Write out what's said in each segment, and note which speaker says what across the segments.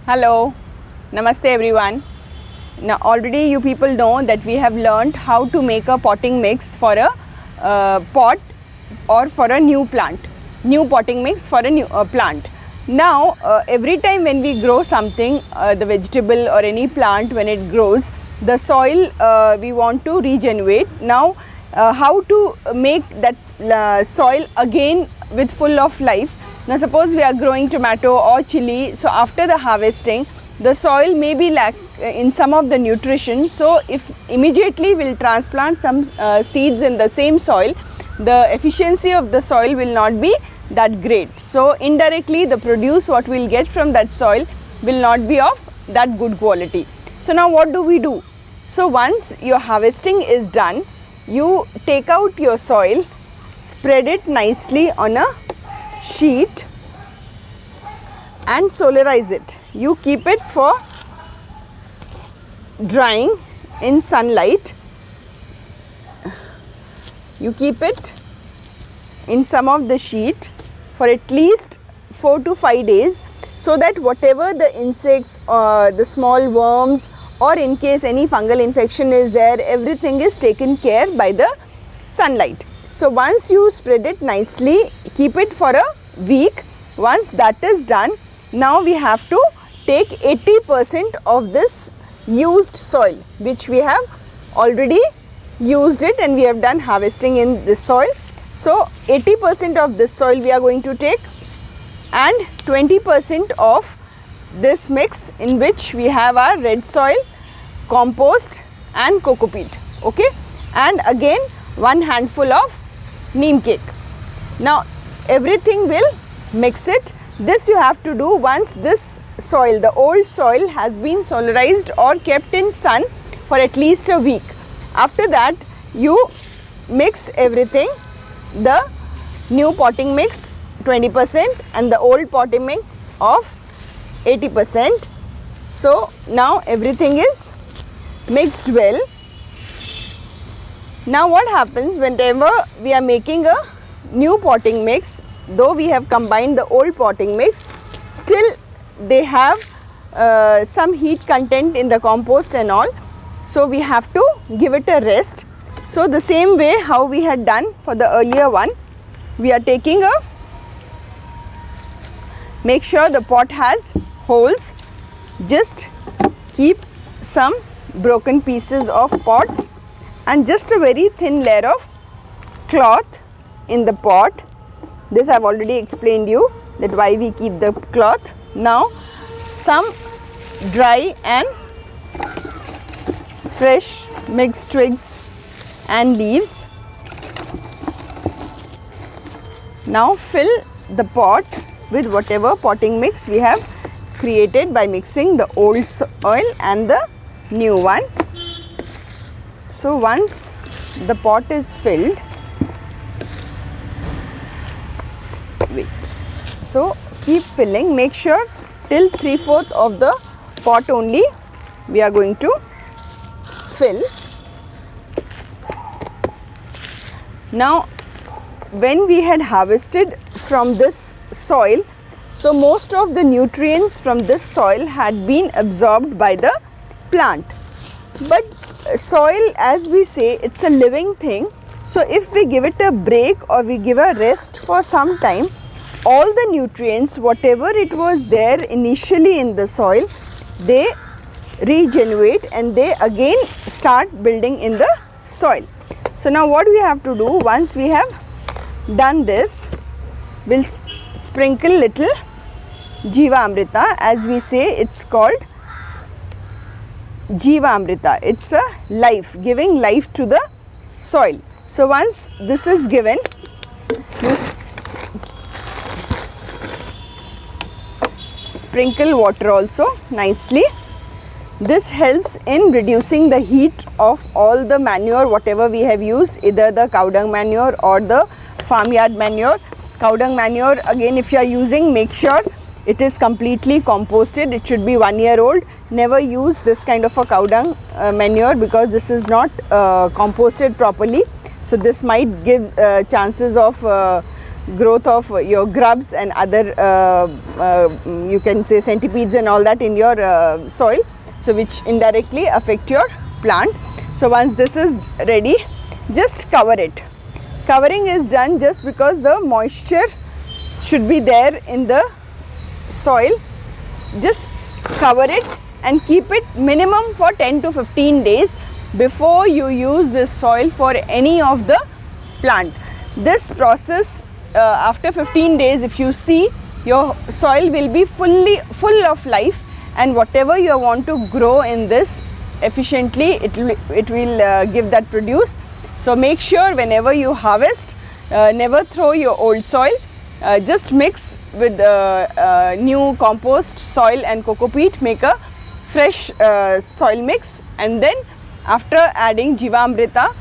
Speaker 1: Hello, Namaste everyone. Now already you people know that we have learned how to make a potting mix for a pot or for a new plant, new potting mix for a new plant. Now every time when we grow something, the vegetable or any plant, when it grows, the soil we want to regenerate. Now how to make that soil again with full of life. Now suppose we are growing tomato or chili, so after the harvesting the soil may be lack in some of the nutrition. So if immediately we will transplant some seeds in the same soil, the efficiency of the soil will not be that great. So indirectly the produce what we will get from that soil will not be of that good quality. So now what do we do? So once your harvesting is done, you take out your soil, spread it nicely on a sheet and solarize it. You keep it for drying in sunlight. You keep it in some of the sheet for at least 4 to 5 days, so that whatever the insects or the small worms or in case any fungal infection is there, everything is taken care by the sunlight. So once you spread it nicely, keep it for a week. Once that is done, now we have to take 80% of this used soil which we have already used it and we have done harvesting in this soil. So 80% of this soil we are going to take and 20% of this mix in which we have our red soil, compost and coco peat, okay, and again 1 handful of neem cake. Now everything will mix it. This you have to do once this soil, the old soil, has been solarized or kept in sun for at least a week. After that you mix everything, the new potting mix 20% and the old potting mix of 80%. So now everything is mixed well. Now what happens whenever we are making a new potting mix, though we have combined the old potting mix, still they have some heat content in the compost and all. So we have to give it a rest. So the same way how we had done for the earlier one, we are taking a, make sure the pot has holes, just keep some broken pieces of pots and just a very thin layer of cloth in the pot. This I have already explained you that why we keep the cloth. Now some dry and fresh mixed twigs and leaves. Now fill the pot with whatever potting mix we have created by mixing the old soil and the new one. So once the pot is filled, so keep filling, make sure till 3/4 of the pot only we are going to fill. Now when we had harvested from this soil, so most of the nutrients from this soil had been absorbed by the plant. But soil, as we say, it's a living thing. So if we give it a break or we give a rest for some time, all the nutrients, whatever it was there initially in the soil, they regenerate and they again start building in the soil. So now what we have to do, once we have done this, we'll sprinkle little Jiva Amrita. As we say, it's called Jiva Amrita. It's a life, giving life to the soil. So once this is given, you sprinkle water also nicely. This helps in reducing the heat of all the manure whatever we have used, either the cow dung manure or the farmyard manure. Cow dung manure, again if you are using, make sure it is completely composted. It should be 1 year old. Never use this kind of a cow dung manure because this is not composted properly. So this might give chances of growth of your grubs and other you can say centipedes and all that in your soil, so which indirectly affect your plant. So once this is ready, just cover it. Covering is done just because the moisture should be there in the soil. Just cover it and keep it minimum for 10 to 15 days before you use this soil for any of the plant. This process after 15 days, if you see, your soil will be full of life, and whatever you want to grow in this efficiently, it will give that produce. So make sure whenever you harvest, never throw your old soil. Just mix with new compost, soil and coco peat, make a fresh soil mix, and then after adding Jivamrita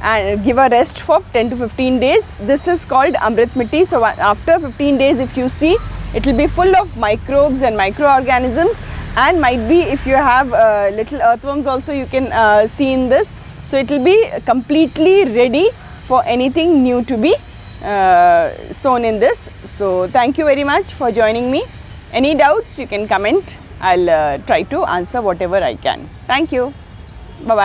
Speaker 1: and give a rest for 10 to 15 days. This is called Amrit Mitti. So after 15 days, if you see, it will be full of microbes and microorganisms, and might be if you have little earthworms also you can see in this. So it will be completely ready for anything new to be sown in this. So thank you very much for joining me. Any doubts you can comment. I'll try to answer whatever I can. Thank you. Bye bye.